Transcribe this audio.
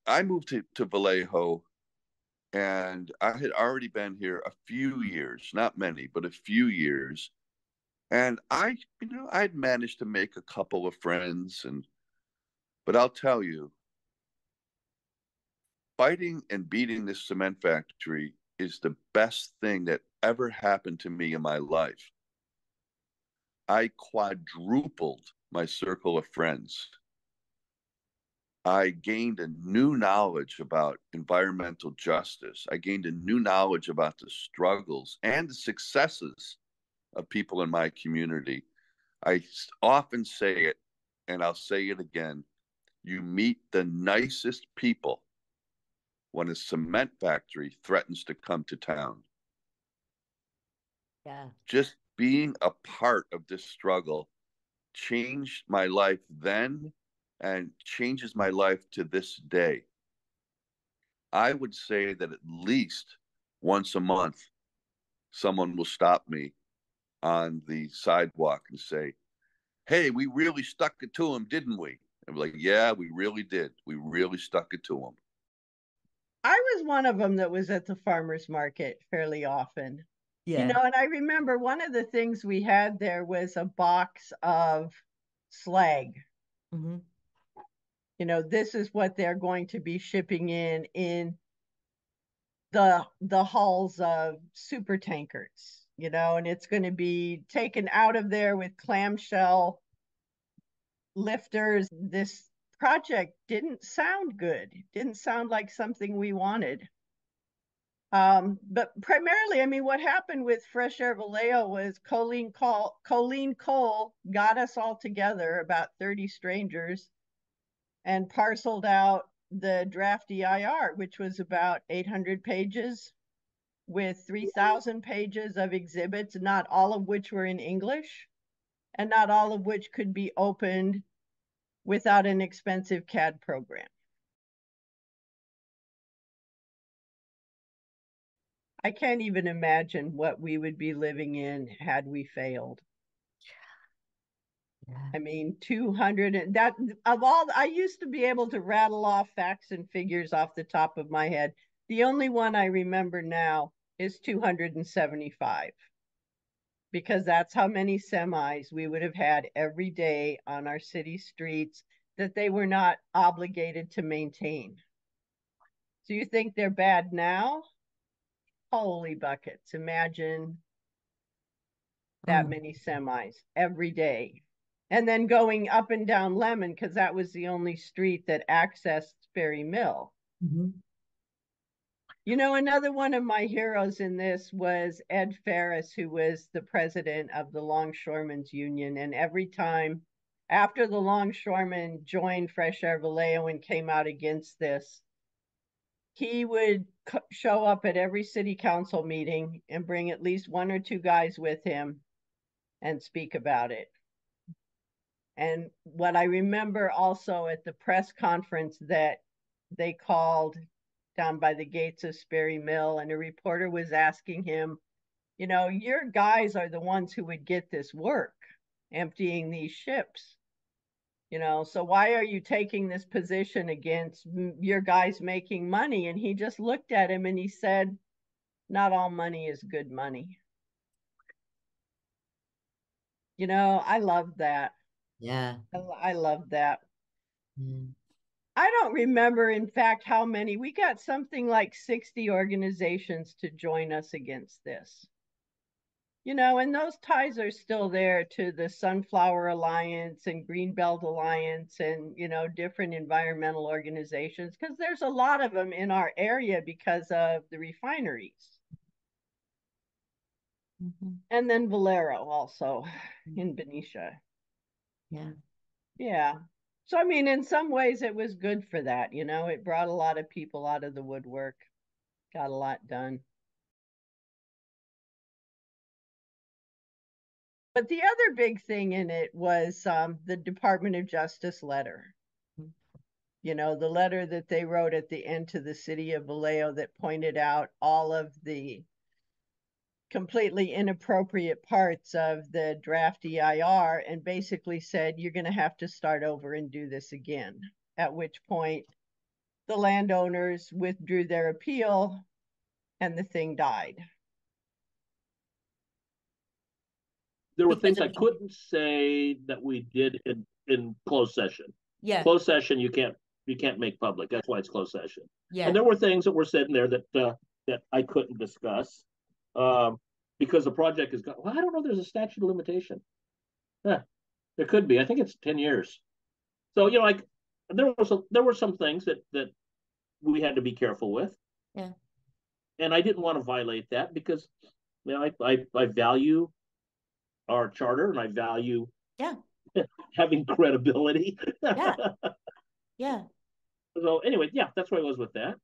I moved to Vallejo, and I had already been here a few years, not many, but a few years. And I'd managed to make a couple of friends, but I'll tell you, fighting and beating this cement factory is the best thing that ever happened to me in my life. I quadrupled my circle of friends. I gained a new knowledge about environmental justice. I gained a new knowledge about the struggles and the successes of people in my community. I often say it, and I'll say it again. You meet the nicest people when a cement factory threatens to come to town. Yeah. Just being a part of this struggle changed my life then and changes my life to this day. I would say that at least once a month, someone will stop me on the sidewalk and say, "Hey, we really stuck it to him, didn't we?" I'm like, "Yeah, we really did. We really stuck it to him." I was one of them that was at the farmer's market fairly often. Yeah. And I remember one of the things we had there was a box of slag. Hmm. This is what they're going to be shipping in the hulls of super tankers, and it's going to be taken out of there with clamshell lifters. This project didn't sound good. It didn't sound like something we wanted. But primarily, I mean, what happened with Fresh Air Vallejo was Colleen Cole got us all together, about 30 strangers, and parceled out the draft EIR, which was about 800 pages with 3,000 pages of exhibits, not all of which were in English, and not all of which could be opened without an expensive CAD program. I can't even imagine what we would be living in had we failed. Yeah. I mean, 200 and that of all, I used to be able to rattle off facts and figures off the top of my head. The only one I remember now is 275, because that's how many semis we would have had every day on our city streets that they were not obligated to maintain. So you think they're bad now? Holy buckets. Imagine that Mm. many semis every day. And then going up and down Lemon, because that was the only street that accessed Ferry Mill. Hmm. Another one of my heroes in this was Ed Ferris, who was the president of the Longshoremen's Union. And every time after the longshoremen joined Fresh Air Vallejo and came out against this, he would show up at every city council meeting and bring at least one or two guys with him and speak about it. And what I remember also at the press conference that they called down by the gates of Sperry Mill, and a reporter was asking him, your guys are the ones who would get this work, emptying these ships. So why are you taking this position against your guys making money? And he just looked at him and he said, not all money is good money. I love that. Yeah. I love that. Mm. I don't remember, in fact, how many. We got something like 60 organizations to join us against this. And those ties are still there to the Sunflower Alliance and Greenbelt Alliance and, different environmental organizations, because there's a lot of them in our area because of the refineries. Mhm. And then Valero also in Benicia. Yeah. Yeah. So, I mean, in some ways, it was good for that. It brought a lot of people out of the woodwork, got a lot done. But the other big thing in it was the Department of Justice letter. The letter that they wrote at the end to the city of Vallejo that pointed out all of the completely inappropriate parts of the draft EIR and basically said, you're going to have to start over and do this again. At which point the landowners withdrew their appeal and the thing died. There were Because things of I couldn't say that we did in closed session. Yeah. Closed session, you can't make public. That's why it's closed session. Yeah. And there were things that were said in there that I couldn't discuss because the project is gone. Well, I don't know. There's a statute of limitation. Yeah, there could be. I think it's 10 years. So like there were some things that we had to be careful with. Yeah. And I didn't want to violate that because I value our charter and I value having credibility. Yeah. Yeah. So anyway, yeah, that's where I was with that.